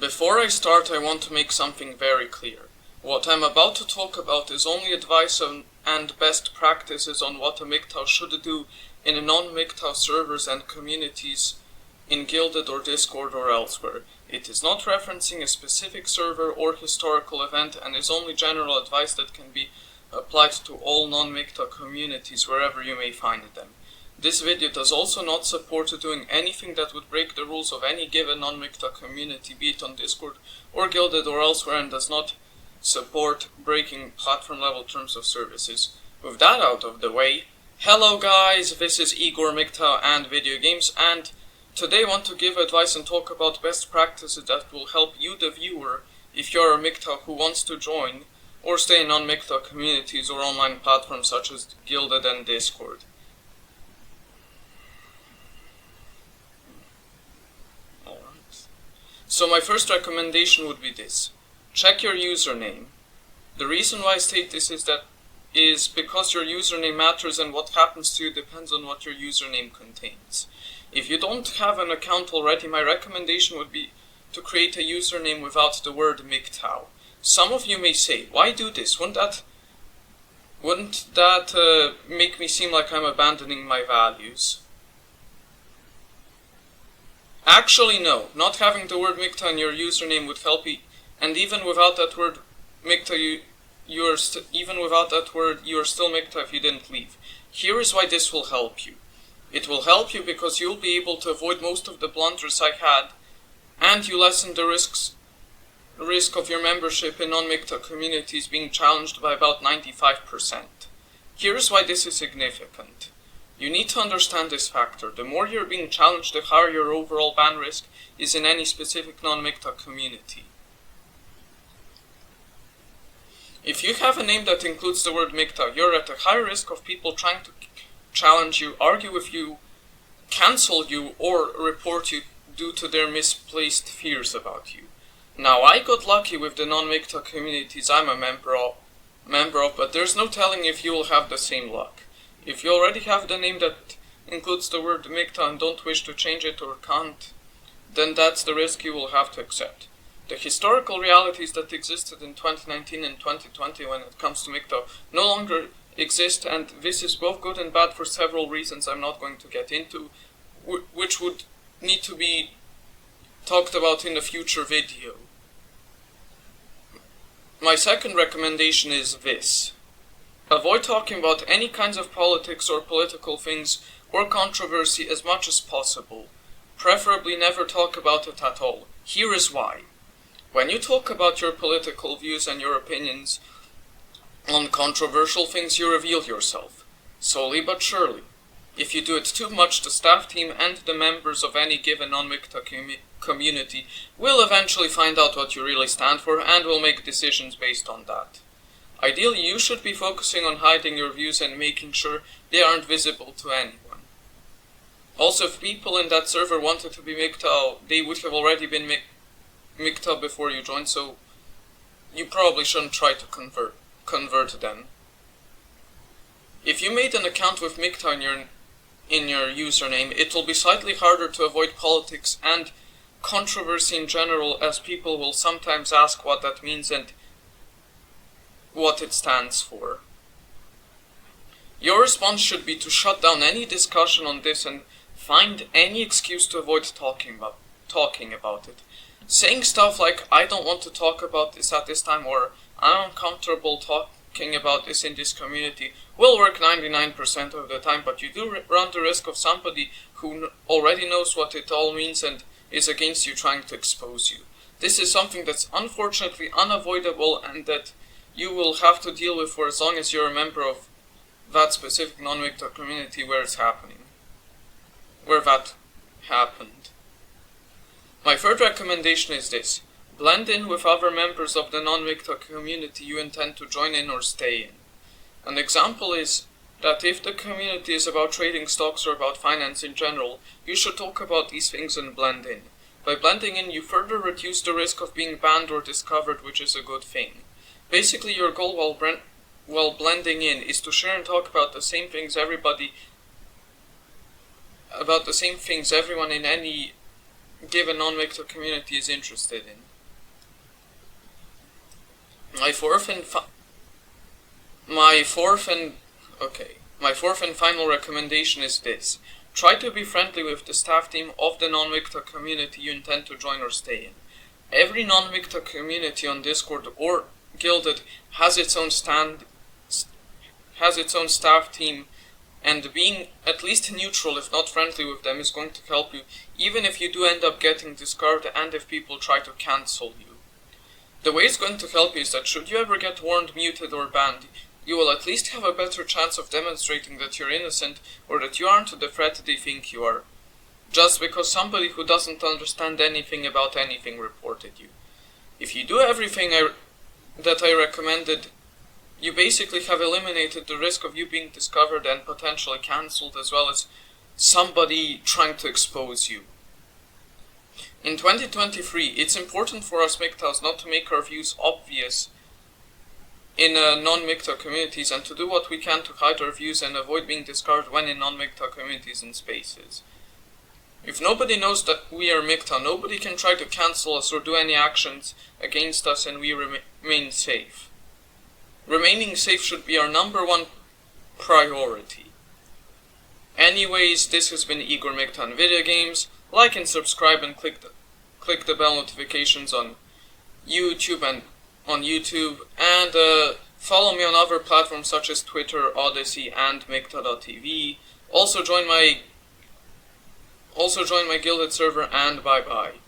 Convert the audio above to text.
Before I start, I want to make something very clear. What I'm about to talk about is only advice and best practices on what a MGTOW should do in non-MGTOW servers and communities in Guilded or Discord or elsewhere. It is not referencing a specific server or historical event and is only general advice that can be applied to all non-MGTOW communities wherever you may find them. This video does also not support doing anything that would break the rules of any given non-MGTOW community, be it on Discord or Guilded or elsewhere, and does not support breaking platform level terms of services. With that out of the way, hello guys, this is Igor, MGTOW and Video Games, and today I want to give advice and talk about best practices that will help you, the viewer, if you're a MGTOW who wants to join or stay in non-MGTOW communities or online platforms such as Guilded and Discord. So my first recommendation would be this. Check your username. The reason why I state this is because your username matters and what happens to you depends on what your username contains. If you don't have an account already, my recommendation would be to create a username without the word MGTOW. Some of you may say, why do this? Wouldn't that make me seem like I'm abandoning my values? Actually, no. Not having the word MGTOW in your username would help you, and even without that word MGTOW, you are still MGTOW if you didn't leave. Here is why this will help you. It will help you because you'll be able to avoid most of the blunders I had, and you lessen the risk of your membership in non-MGTOW communities being challenged by about 95%. Here is why this is significant. You need to understand this factor. The more you're being challenged, the higher your overall ban risk is in any specific non-MGTOW community. If you have a name that includes the word MGTOW, you're at a higher risk of people trying to challenge you, argue with you, cancel you, or report you due to their misplaced fears about you. Now, I got lucky with the non-MGTOW communities I'm a member of, but there's no telling if you will have the same luck. If you already have the name that includes the word MGTOW and don't wish to change it or can't, then that's the risk you will have to accept. The historical realities that existed in 2019 and 2020 when it comes to MGTOW no longer exist, and this is both good and bad for several reasons I'm not going to get into, which would need to be talked about in a future video. My second recommendation is this. Avoid talking about any kinds of politics or political things or controversy as much as possible. Preferably never talk about it at all. Here is why. When you talk about your political views and your opinions on controversial things, you reveal yourself. Slowly but surely. If you do it too much, the staff team and the members of any given non-MGTOW community will eventually find out what you really stand for and will make decisions based on that. Ideally, you should be focusing on hiding your views and making sure they aren't visible to anyone. Also, if people in that server wanted to be MGTOW, they would have already been MGTOW before you joined, so you probably shouldn't try to convert them. If you made an account with MGTOW in your username, it will be slightly harder to avoid politics and controversy in general, as people will sometimes ask what that means and what it stands for. Your response should be to shut down any discussion on this and find any excuse to avoid talking about it. Saying stuff like, I don't want to talk about this at this time, or I'm uncomfortable talking about this in this community, will work 99% of the time, but you do run the risk of somebody who already knows what it all means and is against you trying to expose you. This is something that's unfortunately unavoidable and that you will have to deal with for as long as you're a member of that specific non-MGTOW community where that happened. My third recommendation is this. Blend in with other members of the non-MGTOW community you intend to join in or stay in. An example is that if the community is about trading stocks or about finance in general, you should talk about these things and blend in. By blending in, you further reduce the risk of being banned or discovered, which is a good thing. Basically, your goal while blending in is to share and talk about the same things everyone in any given non-MGTOW community is interested in. My fourth and my fourth and final recommendation is this. Try to be friendly with the staff team of the non-MGTOW community you intend to join or stay in. Every non-MGTOW community on Discord or Guilded has its own staff team, and being at least neutral, if not friendly with them, is going to help you, even if you do end up getting discarded and if people try to cancel you. The way it's going to help you is that should you ever get warned, muted, or banned, you will at least have a better chance of demonstrating that you're innocent or that you aren't the threat they think you are, just because somebody who doesn't understand anything about anything reported you. If you do everything that I recommended, you basically have eliminated the risk of you being discovered and potentially cancelled, as well as somebody trying to expose you. In 2023, it's important for us MGTOWs not to make our views obvious in non-MGTOW communities, and to do what we can to hide our views and avoid being discarded when in non-MGTOW communities and spaces. If nobody knows that we are MGTOW, nobody can try to cancel us or do any actions against us, and we remain safe. Remaining safe should be our #1 priority. Anyways, this has been Igor MGTOW on Video Games. Like and subscribe and click the bell notifications on YouTube and follow me on other platforms such as Twitter, Odyssey, and MGTOW.tv. Also join my Guilded server, and bye bye.